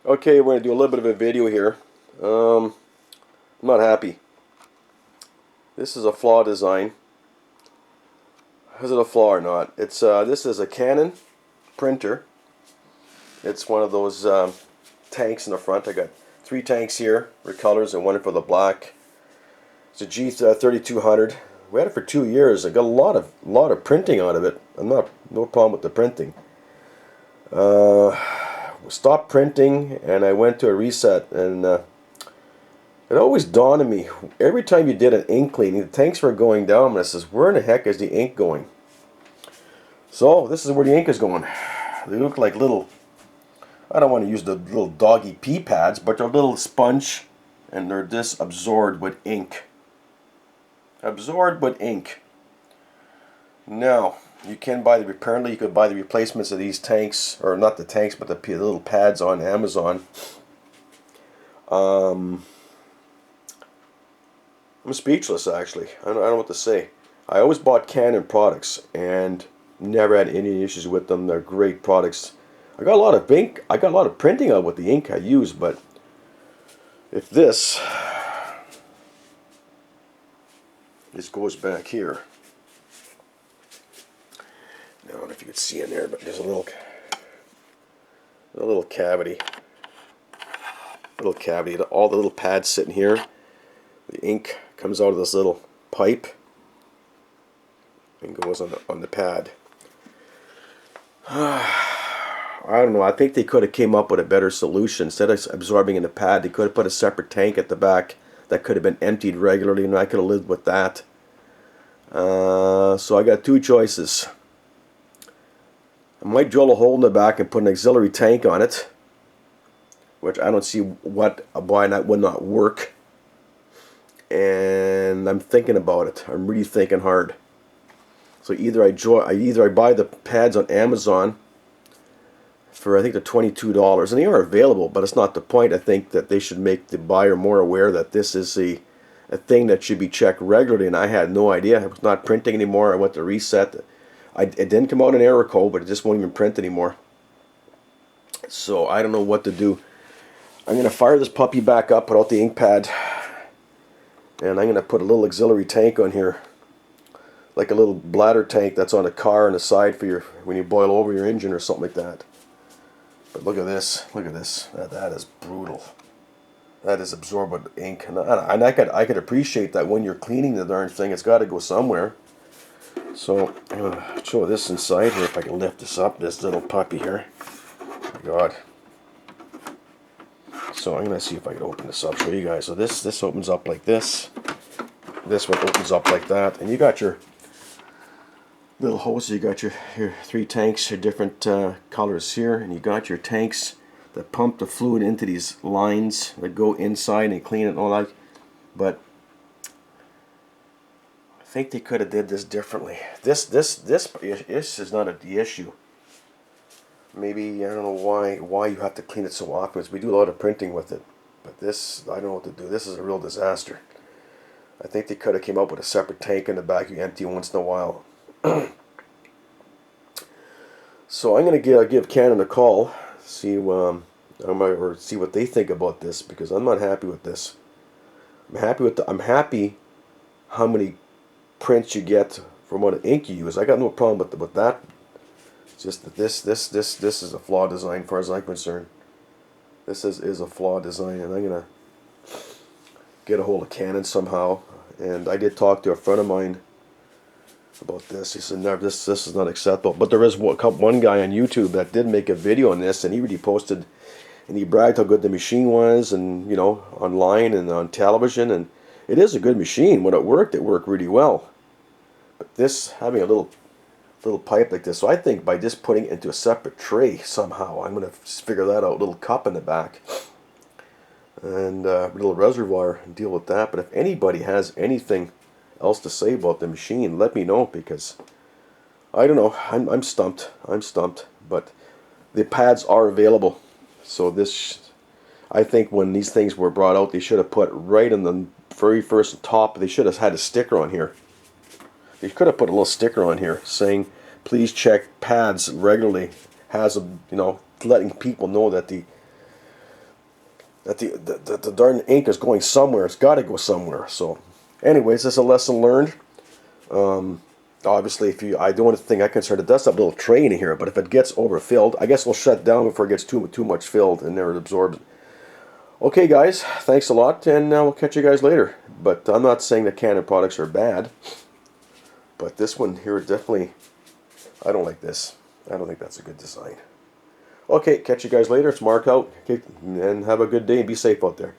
Okay, we're going to do a little bit of a video here. I'm not happy. This is a flaw design. Is it a flaw or not? This is a Canon printer. It's one of those tanks in the front. I got 3 tanks here for colors and one for the black. It's a G3200. We had it for 2 years. I got a lot of printing out of it. No problem with the printing. Stopped printing and I went to a reset, and it always dawned on me every time you did an ink cleaning, the tanks were going down, and I says, where in the heck is the ink going? So this is where the ink is going. They look like little, I don't want to use the little doggy pee pads, but they're little sponge, and they're just absorbed with ink. Absorbed with ink. Now, apparently you could buy the replacements of these tanks, or not the tanks, but the little pads on Amazon. I'm speechless, actually. I don't know what to say. I always bought Canon products and never had any issues with them. They're great products. I got a lot of ink. I got a lot of printing out with the ink I use, but if this goes back here. I don't know if you can see in there, but there's a little cavity. Little cavity. All the little pads sitting here. The ink comes out of this little pipe and goes on the pad. I don't know. I think they could have came up with a better solution. Instead of absorbing in the pad, they could have put a separate tank at the back that could have been emptied regularly, and I could have lived with that. So I got 2 choices. I might drill a hole in the back and put an auxiliary tank on it, which I don't see why that would not work. And I'm thinking about it. I'm really thinking hard. So either I buy the pads on Amazon for, I think they're $22, and they are available, but it's not the point. I think that they should make the buyer more aware that this is a thing that should be checked regularly, and I had no idea. It was not printing anymore. I went to reset. It didn't come out in error code, but it just won't even print anymore. So I don't know what to do. I'm going to fire this puppy back up, put out the ink pad, and I'm going to put a little auxiliary tank on here, like a little bladder tank that's on a car on the side for when you boil over your engine or something like that. But look at this. Look at this. That is brutal. That is absorbed with ink. And I could appreciate that when you're cleaning the darn thing, it's got to go somewhere. So I'm going to show this inside here, if I can lift this up, this little puppy here. Oh my God. So I'm going to see if I can open this up, show you guys. So this opens up like this. This one opens up like that. And you got your little hose. You got your 3 tanks, your different colors here. And you got your tanks that pump the fluid into these lines that go inside and clean it and all that. But I think they could have did this differently. This is not the issue. Maybe, I don't know why you have to clean it so often. We do a lot of printing with it. But this, I don't know what to do. This is a real disaster. I think they could have came up with a separate tank in the back you empty once in a while. So I'm going to give Canon a call, see or see what they think about this, because I'm not happy with this. I'm happy how many prints you get from what ink you use. I got no problem with that. It's just that this is a flawed design, as far as I'm concerned. This is a flawed design, and I'm gonna get a hold of Canon somehow. And I did talk to a friend of mine about this. He said, "No, this is not acceptable." But there is one guy on YouTube that did make a video on this, and he really posted, and he bragged how good the machine was, and online and on television, and it is a good machine. When it worked really well. But this, having a little pipe like this, so I think by just putting it into a separate tray somehow, I'm going to figure that out. Little cup in the back and a little reservoir and deal with that. But if anybody has anything else to say about the machine, let me know, because I don't know. I'm stumped. But the pads are available. So I think when these things were brought out, they should have put right in the very first top. They should have had a sticker on here. They could have put a little sticker on here saying, "Please check pads regularly." Letting people know that that the darn ink is going somewhere. It's got to go somewhere. So, anyways, this is a lesson learned. Obviously, if the only thing I can start to dust up a little tray in here, but if it gets overfilled, I guess we'll shut down before it gets too much filled and there it absorbs. Okay, guys, thanks a lot, and we'll catch you guys later. But I'm not saying that Canon products are bad, but this one here definitely, I don't like this. I don't think that's a good design. Okay, catch you guys later. It's Mark out. Okay, and have a good day and be safe out there.